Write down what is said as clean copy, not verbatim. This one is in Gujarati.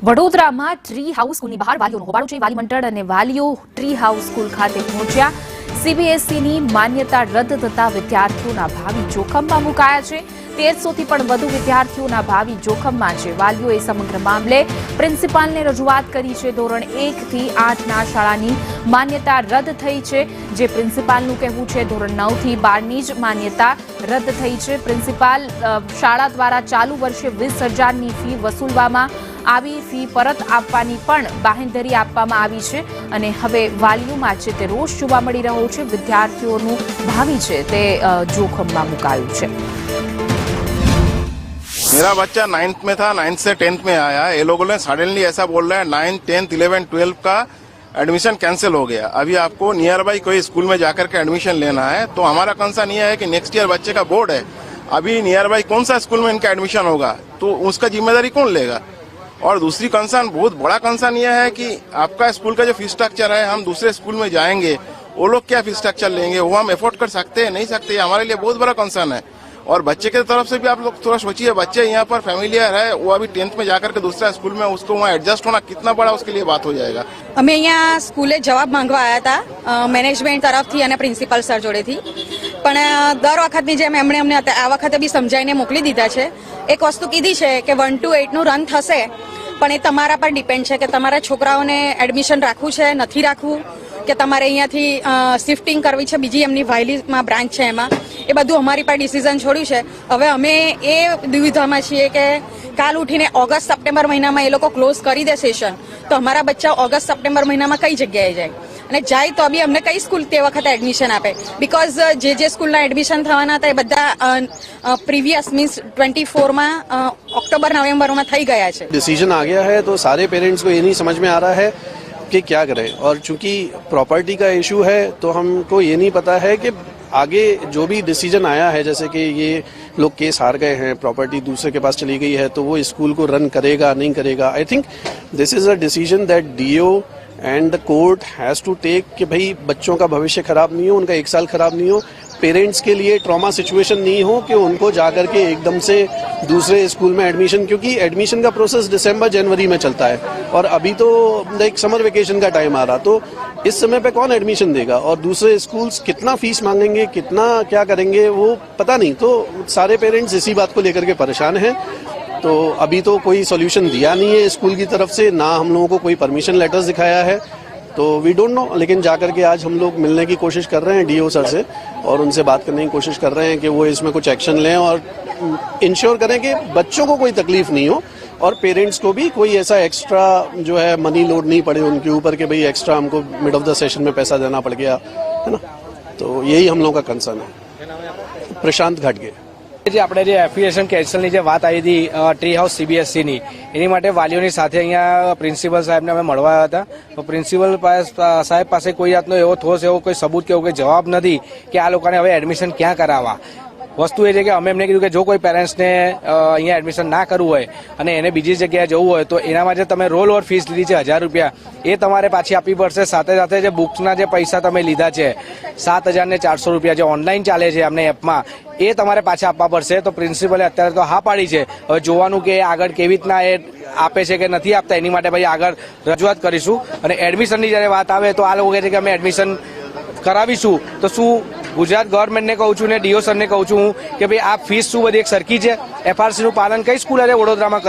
વડોદરામાં ટ્રી હાઉસ સ્કૂલની બહાર વાલીઓનો હોબાળો છે। વાલી મંડળ અને વાલીઓ ટ્રી હાઉસ સ્કૂલ ખાતે પહોંચ્યા। સીબીએસઈની માન્યતા રદ થતા વિદ્યાર્થીઓના ભાવિ જોખમમાં મુકાયા છે। 1300થી પણ વધુ વિદ્યાર્થીઓના ભાવિ જોખમમાં છે। વાલીઓએ સમગ્ર મામલે પ્રિન્સિપાલને રજૂઆત કરી છે। ધોરણ 1 થી 8ના શાળાની માન્યતા રદ થઈ છે, જે પ્રિન્સિપાલનું કહેવું છે। ધોરણ 9 થી 12ની જ માન્યતા રદ થઈ છે। પ્રિન્સિપાલ શાળા દ્વારા ચાલુ વર્ષે 20,000ની ફી વસૂલવામાં આવી। ફી પરત આપવાની પણ બાંહેધરી આપવામાં આવી છે અને હવે વાલીઓમાં છે તે રોષ જોવા મળી રહ્યો છે। વિદ્યાર્થીઓનું ભાવિ છે તે જોખમમાં મુકાયું છે। मेरा बच्चा 9th में था, 9th से 10th में आया। ये लोगों ने सडनली ऐसा बोल रहा है 9, 10, 11, 12 का एडमिशन कैंसिल हो गया। अभी आपको नियर बाई कोई स्कूल में जाकर के एडमिशन लेना है, तो हमारा कंसर्न ये है कि नेक्स्ट ईयर बच्चे का बोर्ड है। अभी नियर बाई कौन सा स्कूल में इनका एडमिशन होगा, तो उसका जिम्मेदारी कौन लेगा। और दूसरी कंसर्न, बहुत बड़ा कंसर्न यह है कि आपका स्कूल का जो फीस स्ट्रक्चर है, हम दूसरे स्कूल में जाएंगे, वो लोग क्या फीस स्ट्रक्चर लेंगे, वो हम एफोर्ड कर सकते हैं नहीं सकते, हमारे लिए बहुत बड़ा कंसर्न है। और बच्चे की तरफ से भी आप लोग थोड़ा सोचिए, बच्चे यहाँ पर फैमिलियर है, वो अभी 10th में जाकर के दूसरा स्कूल में उसको वहाँ एडजस्ट होना कितना बड़ा उसके लिए बात हो जाएगा। અમે અહીંયા સ્કૂલે જવાબ માંગવા આવ્યા હતા મેનેજમેન્ટ તરફથી અને પ્રિન્સિપલ સર જોડેથી, પણ દર વખતની જેમ એમણે અમને આ વખતે બી સમજાવીને મોકલી દીધા છે। એક વસ્તુ કીધી છે કે 1 to 8નું રન થશે, પણ એ તમારા પર ડિપેન્ડ છે કે તમારા છોકરાઓને એડમિશન રાખવું છે નથી રાખવું, કે તમારે અહીંયાથી શિફ્ટિંગ કરવી છે બીજી એમની વાયલીમાં બ્રાન્ચ છે એમાં, એ બધું અમારી પર ડિસિઝન છોડ્યું છે। હવે અમે એ દુવિધામાં છીએ કે કાલ ઉઠીને ઓગસ્ટ સપ્ટેમ્બર મહિનામાં એ લોકો ક્લોઝ કરી દે સેશન, તો અમારા બચ્ચા ઓગસ્ટ સપ્ટેમ્બર મહિનામાં કઈ જગ્યાએ જાય, અને જાય તો બી અમને કઈ સ્કૂલ તે વખતે એડમિશન આપે, बिकॉज જે સ્કૂલના એડમિશન થવાના હતા એ બધા પ્રીવિયસ मीन्स 24માં अक्टूबर नवंबर में થઈ ગયા છે। डिसीजन आ गया है तो सारे पेरेंट्स को ये नहीं समझ में आ रहा है कि क्या करें, और चूंकि प्रॉपर्टी का इशू है तो हमको ये नहीं पता है कि आगे जो भी डिसीजन आया है, जैसे कि ये लोग केस हार गए हैं, प्रॉपर्टी दूसरे के पास चली गई है, तो वो स्कूल को रन करेगा नहीं करेगा। I think this is a decision that do and the court has to take कि भाई बच्चों का भविष्य खराब नहीं हो, उनका 1 साल खराब नहीं हो, पेरेंट्स के लिए ट्रॉमा सिचुएशन नहीं हो कि उनको जाकर के एकदम से दूसरे स्कूल में एडमिशन, क्योंकि एडमिशन का प्रोसेस दिसंबर जनवरी में चलता है और अभी तो एक समर वेकेशन का टाइम आ रहा, तो इस समय पे कौन एडमिशन देगा और दूसरे स्कूल्स कितना फीस मांगेंगे, कितना क्या करेंगे वो पता नहीं। तो सारे पेरेंट्स इसी बात को लेकर के परेशान हैं। तो अभी तो कोई सोल्यूशन दिया नहीं है स्कूल की तरफ से, ना हम लोगों को कोई परमिशन लेटर्स दिखाया है, तो वी डोंट नो। लेकिन जाकर के आज हम लोग मिलने की कोशिश कर रहे हैं डीओ सर से और उनसे बात करने की कोशिश कर रहे हैं कि वो इसमें कुछ एक्शन लें और इंश्योर करें कि बच्चों को कोई तकलीफ नहीं हो और पेरेंट्स को भी कोई ऐसा एक्स्ट्रा जो है मनी लोड नहीं पड़े उनके ऊपर कि भाई एक्स्ट्रा हमको मिड ऑफ द सेशन में पैसा देना पड़ गया है ना। तो यही हम लोग का कंसर्न है। प्रशांत घाटगे। જે આપણે જે એફિલિએશન કેન્સલની જે વાત આવી હતી ટ્રી હાઉસ સીબીએસઈની, એની માટે વાલીઓની સાથે અહીંયા પ્રિન્સિપલ સાહેબને અમે મળવા આવ્યા હતા। તો પ્રિન્સિપલ સાહેબ પાસે કોઈ જાતનો એવો ઠોસ એવો કોઈ સબૂત કે એવો કોઈ જવાબ નથી કે આ લોકોને હવે એડમિશન ક્યાં કરાવવા। વસ્તુ એ છે કે અમે એમને કીધું કે જો કોઈ પેરેન્ટ્સને અહીંયા એડમિશન ના કરવું હોય અને એને બીજી જગ્યાએ જવું હોય તો એના માટે તમે રોલ ઓવર ફીસ લીધી છે 1000 રૂપિયા, એ તમારે પાછી આપવી પડશે। સાથે સાથે જે બુક્સના જે પૈસા તમે લીધા છે 7,400 રૂપિયા જે ઓનલાઈન ચાલે છે અમને એપમાં, એ તમારે પાછા આપવા પડશે। તો પ્રિન્સિપલે અત્યારે તો હા પાડી છે, હવે જોવાનું કે આગળ કેવી રીતના એ આપે છે કે નથી આપતા, એની માટે ભાઈ આગળ રજૂઆત કરીશું। અને એડમિશનની જ્યારે વાત આવે તો આ લોકો કહે છે કે અમે એડમિશન કરાવીશું, તો શું ગુજરાત ગવર્મેન્ટને કહું છું ને ડીઓ સરને કહું છું કે ભાઈ આ ફીસ શું બધી એક સરખી છે, એફઆરસીનું પાલન કઈ સ્કૂલ વડોદરામાં કરી